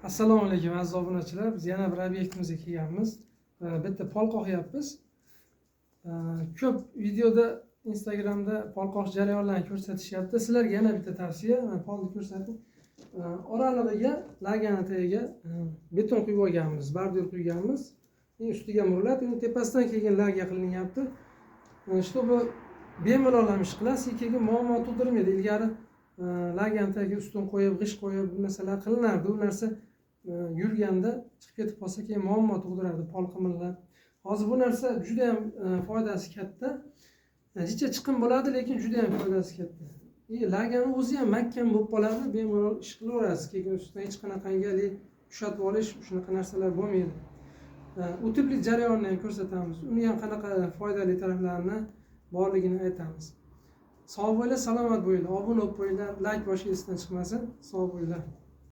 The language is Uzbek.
Assalomu alaykum aziz obunachilar. Biz yana bir obyektimizga kelganmiz. Bitta polqoq yapmiz. Ko'p videoda Instagramda polqoq jarayonlarini ko'rsatishyapti. Sizlarga yana bitta tavsiya, mana polni ko'rsating. Oralig'iga lagani tagiga beton quyib olganmiz, bordyur quyganmiz. Ustiga murlat, uni tepasidan keyin laga qilinyapti. Чтобы bemalol ham ish qilasiz, keyin muammo tug'dirmaydi. Ilgari lagan tagiga ustun qo'yib, g'isht qo'yib bu narsalar qilinardi. U narsa yurganda chiqib ketib qolsa keyin muammo tug'dirardi, pol qimirlab. Hozir bu narsa juda ham foydasi katta. Jicha chiqim bo'ladi, lekin juda ham foydasi katta. Lagani o'zi ham mahkam bo'lib qoladi, bemalol ish qilaverasiz. Keyin ustidan hech qanaqangi ushatib olish, shunaqa narsalar bo'lmaydi. O'tiblik jarayonni ham ko'rsatamiz. Uni ham qanaqa foydali taraflarini borligini aytamiz. Sog' bo'linglar, salomat bo'linglar, obuna bo'lib qo'yinglar, like boshingizdan chiqmasin. Sog' bo'linglar.